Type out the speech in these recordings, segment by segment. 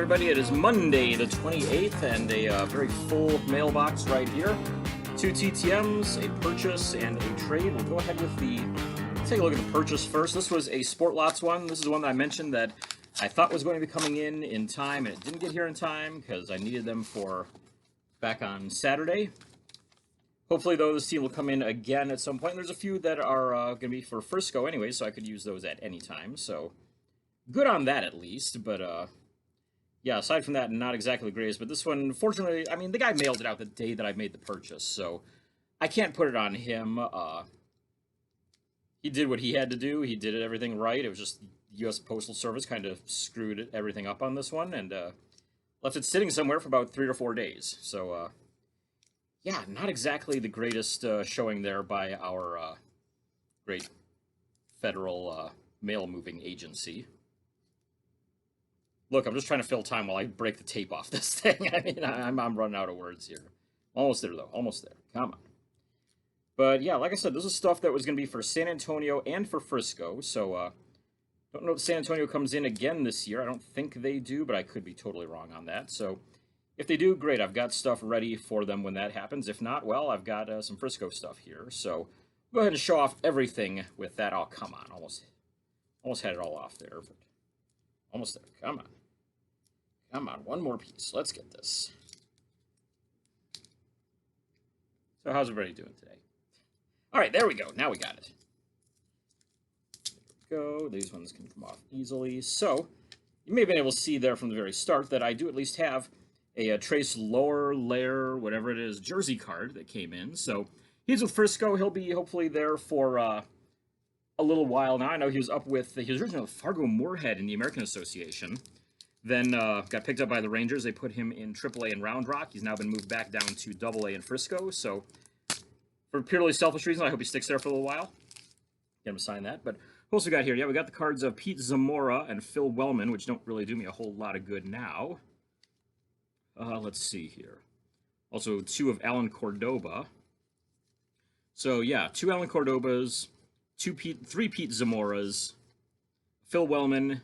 everybody. It is Monday the 28th, and a very full mailbox right here. 2 TTMs, a purchase, and a trade. We'll go ahead with take a look at the purchase first. This was a Sport Lots one. This is one that I mentioned that I thought was going to be coming in time, and it didn't get here in time because I needed them for back on Saturday. Hopefully, though, this team will come in again at some point. There's a few that are going to be for Frisco anyway, so I could use those at any time. So good on that at least, but yeah, aside from that, not exactly the greatest. But this one, fortunately, I mean, the guy mailed it out the day that I made the purchase, so I can't put it on him. He did what he had to do. He did everything right. It was just U.S. Postal Service kind of screwed everything up on this one and left it sitting somewhere for about 3 or 4 days. So, yeah, not exactly the greatest showing there by our great federal mail-moving agency. Look, I'm just trying to fill time while I break the tape off this thing. I mean, I'm running out of words here. Almost there, though. Almost there. Come on. But, yeah, like I said, this is stuff that was going to be for San Antonio and for Frisco. So, don't know if San Antonio comes in again this year. I don't think they do, but I could be totally wrong on that. So, if they do, great. I've got stuff ready for them when that happens. If not, well, I've got some Frisco stuff here. So, go ahead and show off everything with that. Oh, come on. Almost had it all off there, but almost there. Come on. Come on, one more piece. Let's get this. So how's everybody doing today? All right, there we go. Now we got it. There we go. These ones can come off easily. So you may have been able to see there from the very start that I do at least have a Trace lower layer, whatever it is, jersey card that came in. So he's with Frisco. He'll be hopefully there for a little while now. I know he was originally with Fargo Moorhead in the American Association. Then got picked up by the Rangers. They put him in AAA in Round Rock. He's now been moved back down to AA in Frisco. So for purely selfish reasons, I hope he sticks there for a little while. Get him to sign that. But who else we got here? Yeah, we got the cards of Pete Zamora and Phil Wellman, which don't really do me a whole lot of good now. Let's see here. Also, 2 of Alan Cordoba. So yeah, 2 Alan Cordobas, 3 Pete Zamoras, Phil Wellman.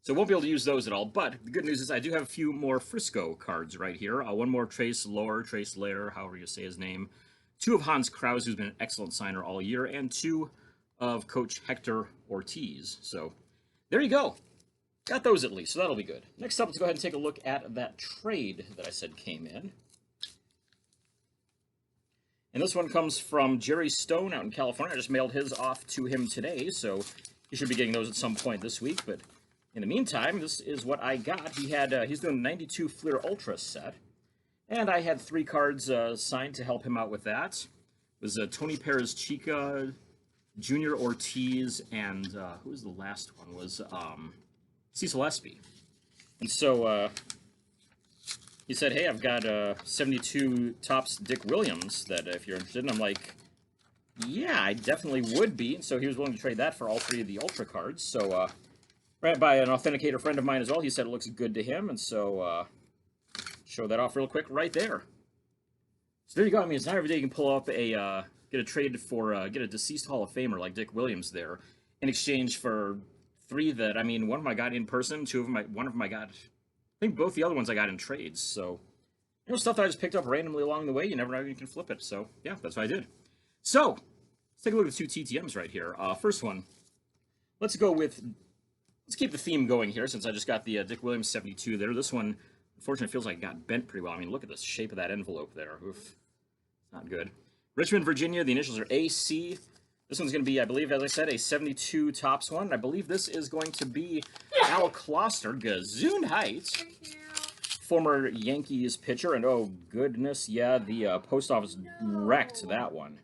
So won't be able to use those at all, but the good news is I do have a few more Frisco cards right here. One more Trace Layer, however you say his name. 2 of Hans Krause, who's been an excellent signer all year, and 2 of Coach Hector Ortiz. So there you go. Got those at least, so that'll be good. Next up, let's go ahead and take a look at that trade that I said came in. And this one comes from Jerry Stone out in California. I just mailed his off to him today, so he should be getting those at some point this week, but in the meantime, this is what I got. He's doing a 92 Fleer Ultra set, and I had 3 cards signed to help him out with that. It was Tony Perez Chica, Junior Ortiz, and who was the last one? Was Cecil Espy. And so he said, hey, I've got 72 Topps Dick Williams that if you're interested. And I'm like, yeah, I definitely would be. And so he was willing to trade that for all 3 of the Ultra cards. So ran by an authenticator friend of mine as well. He said it looks good to him, and so show that off real quick right there. So there you go. I mean, it's not every day you can pull up get a trade for get a deceased Hall of Famer like Dick Williams there in exchange for 3 that, I mean, one of them I got in person, one of them I got, I think both the other ones I got in trades. So, you know, stuff that I just picked up randomly along the way. You never know you can flip it. So yeah, that's what I did. So let's take a look at the 2 TTMs right here. First one, let's keep the theme going here since I just got the Dick Williams 72 there. This one, unfortunately, feels like it got bent pretty well. I mean, look at the shape of that envelope there. Oof. Not good. Richmond, Virginia. The initials are AC. This one's going to be, I believe, as I said, a 72 Topps one. I believe this is going to be Al Kloster, Gazoon Heights, former Yankees pitcher. And, oh, goodness, yeah, the post office wrecked that one.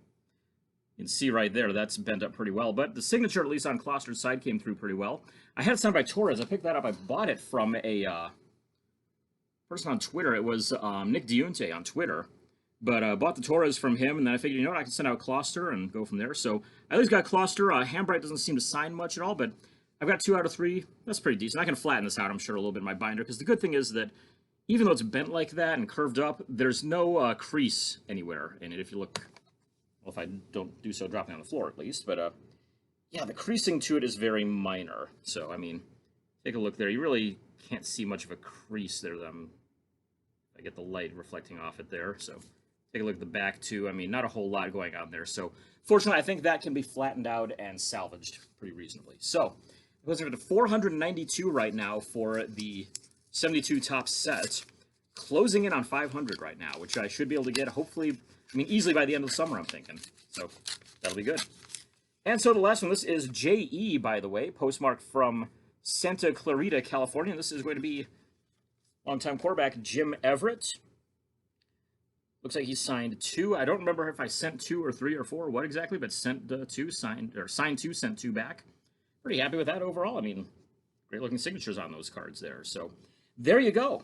You can see right there, that's bent up pretty well. But the signature, at least on Kloster's side, came through pretty well. I had it signed by Torres. I picked that up. I bought it from a person on Twitter. It was Nick Diunte on Twitter. But bought the Torres from him, and then I figured, you know what, I can send out Kloster and go from there. So I at least got Kloster. Hambright doesn't seem to sign much at all, but I've got 2 out of 3. That's pretty decent. I can flatten this out, I'm sure, a little bit in my binder, because the good thing is that even though it's bent like that and curved up, there's no crease anywhere in it. If you look, well, if I don't do so dropping on the floor at least, but yeah, the creasing to it is very minor. So, I mean, Take a look there. You really can't see much of a crease there. I get the light reflecting off it there. So take a look at the back too. I mean, not a whole lot going on there. So fortunately, I think that can be flattened out and salvaged pretty reasonably. So it goes over to 492 right now for the 72 top set. Closing in on 500 right now, which I should be able to get, hopefully, I mean, easily by the end of the summer, I'm thinking. So that'll be good. And so the last one, this is J.E., by the way, postmarked from Santa Clarita, California. This is going to be longtime quarterback Jim Everett. Looks like he signed 2. I don't remember if I sent 2 or 3 or 4, what exactly, but sent 2, signed 2, sent 2 back. Pretty happy with that overall. I mean, great looking signatures on those cards there. So there you go.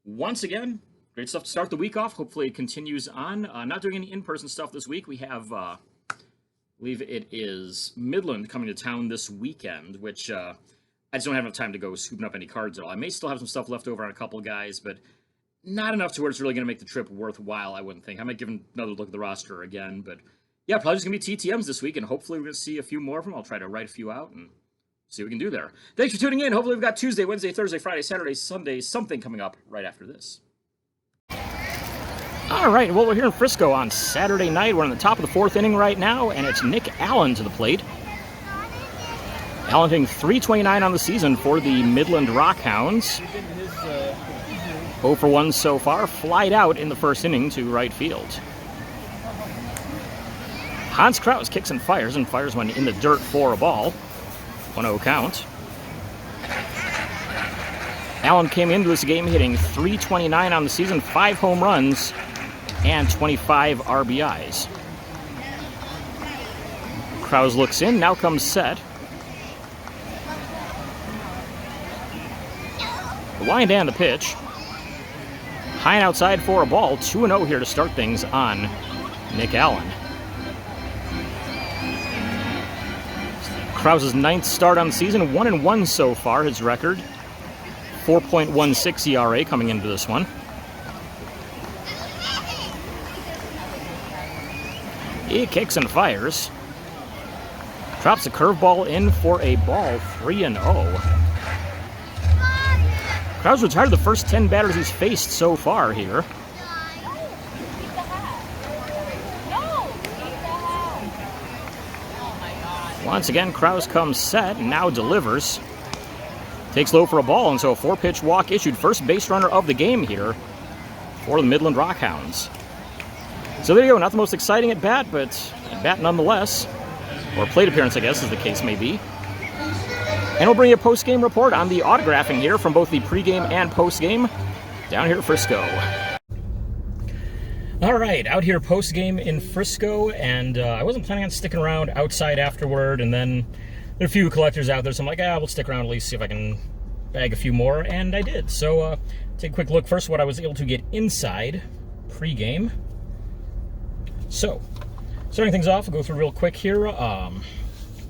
Once again, great stuff to start the week off. Hopefully it continues on. Not doing any in-person stuff this week. We have, I believe it is Midland coming to town this weekend, which I just don't have enough time to go scooping up any cards at all. I may still have some stuff left over on a couple guys, but not enough to where it's really going to make the trip worthwhile, I wouldn't think. I might give another look at the roster again, but yeah, probably just going to be TTMs this week, and hopefully we're going to see a few more of them. I'll try to write a few out and see what we can do there. Thanks for tuning in. Hopefully we've got Tuesday, Wednesday, Thursday, Friday, Saturday, Sunday, something coming up right after this. All right, well, we're here in Frisco on Saturday night. We're on the top of the 4th inning right now, and it's Nick Allen to the plate. Allen hitting .329 on the season for the Midland Rockhounds. 0 for 1 so far, flied out in the first inning to right field. Hans Kraus kicks and fires one in the dirt for a ball. 1-0 count. Allen came into this game hitting .329 on the season, 5 home runs, and 25 RBIs. Kraus looks in, now comes Set. The wind and the pitch. High and outside for a ball. 2-0 here to start things on Nick Allen. Kraus's 9th start on the season, 1-1 so far, his record. 4.16 ERA coming into this one. He kicks and fires. Drops a curveball in for a ball, 3-0. Kraus retired the first 10 batters he's faced so far here. Once again, Kraus comes set and now delivers. Takes low for a ball, and so a 4-pitch walk issued. First base runner of the game here for the Midland Rockhounds. So there you go, not the most exciting at bat, but at bat nonetheless. Or plate appearance, I guess, as the case may be. And we'll bring you a post-game report on the autographing here from both the pregame and post-game down here at Frisco. All right, out here post-game in Frisco, and I wasn't planning on sticking around outside afterward, and then there are a few collectors out there, so I'm like, we'll stick around at least, see if I can bag a few more, and I did. So take a quick look first what I was able to get inside pregame. So, starting things off, I'll go through real quick here.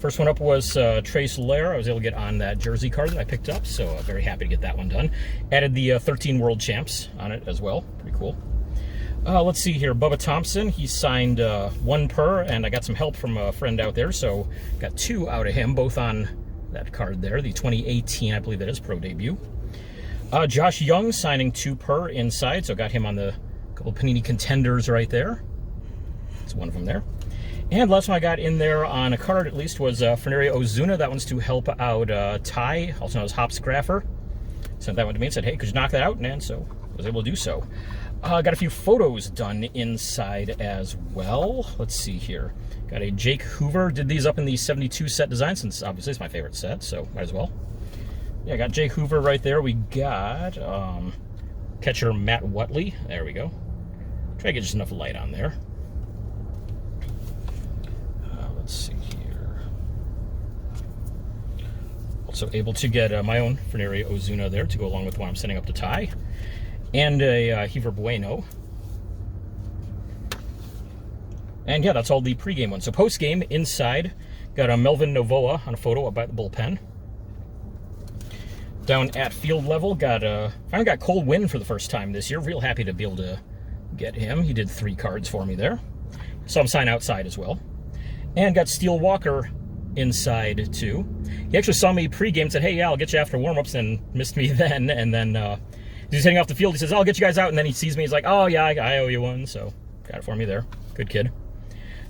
First one up was Trace Lair. I was able to get on that jersey card that I picked up, so very happy to get that one done. Added the 13 World Champs on it as well. Pretty cool. Let's see here. Bubba Thompson, he signed 1 per, and I got some help from a friend out there, so got 2 out of him, both on that card there, the 2018, I believe that is, pro debut. Josh Young signing 2 per inside, so got him on the couple Panini contenders right there. That's one of them there. And last one I got in there on a card, at least, was Fernerio Ozuna. That one's to help out Ty, also known as Hops Graffer. Sent that one to me and said, hey, could you knock that out? And so I was able to do so. Got a few photos done inside as well. Let's see here. Got a Jake Hoover. Did these up in the 72 set design, since obviously it's my favorite set, so might as well. Yeah, I got Jake Hoover right there. We got catcher Matt Whatley. There we go. Try to get just enough light on there. Let's see here. Also able to get my own Fernerio Ozuna there to go along with the one I'm sending up to Ty. And a Heaver Bueno. And yeah, that's all the pregame ones. So postgame, inside, got a Melvin Novoa on a photo up by the bullpen. Down at field level, finally got Cole Winn for the first time this year. Real happy to be able to get him. He did 3 cards for me there. Saw him sign outside as well. And got Steele Walker inside too. He actually saw me pregame and said, hey, yeah, I'll get you after warm-ups, and missed me then. And then he's heading off the field. He says, I'll get you guys out. And then he sees me. He's like, oh, yeah, I owe you one. So got it for me there. Good kid.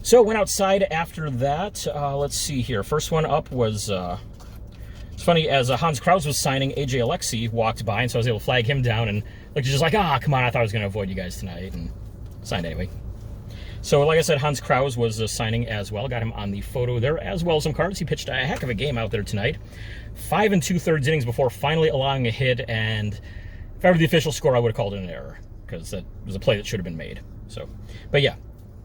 So went outside after that. Let's see here. First one up was, it's funny, as Hans Kraus was signing, AJ Alexi walked by, and so I was able to flag him down, and like just like, come on, I thought I was going to avoid you guys tonight, and signed anyway. So like I said, Hans Kraus was signing as well. Got him on the photo there, as well as some cards. He pitched a heck of a game out there tonight. 5 2/3 innings before finally allowing a hit, and if I were the official score, I would have called it an error, because that was a play that should have been made. So, but yeah.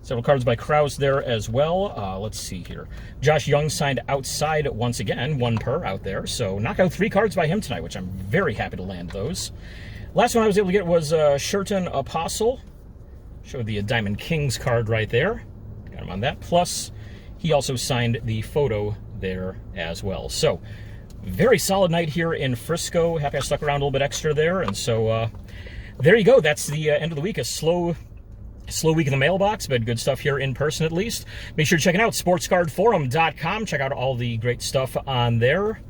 Several cards by Kraus there as well. Let's see here. Josh Young signed outside once again, 1 per out there. So knocked out 3 cards by him tonight, which I'm very happy to land those. Last one I was able to get was Sherton Apostle. Showed the Diamond Kings card right there. Got him on that. Plus, he also signed the photo there as well. So, very solid night here in Frisco. Happy I stuck around a little bit extra there. And so, there you go. That's the end of the week. A slow week in the mailbox, but good stuff here in person at least. Make sure to check it out, sportscardforum.com. Check out all the great stuff on there.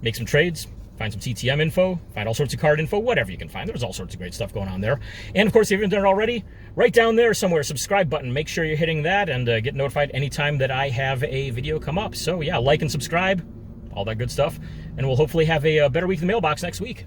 Make some trades, find some TTM info, find all sorts of card info, whatever you can find. There's all sorts of great stuff going on there. And of course, if you haven't done it already, right down there somewhere, subscribe button. Make sure you're hitting that and get notified anytime that I have a video come up. So yeah, like and subscribe, all that good stuff. And we'll hopefully have a better week in the mailbox next week.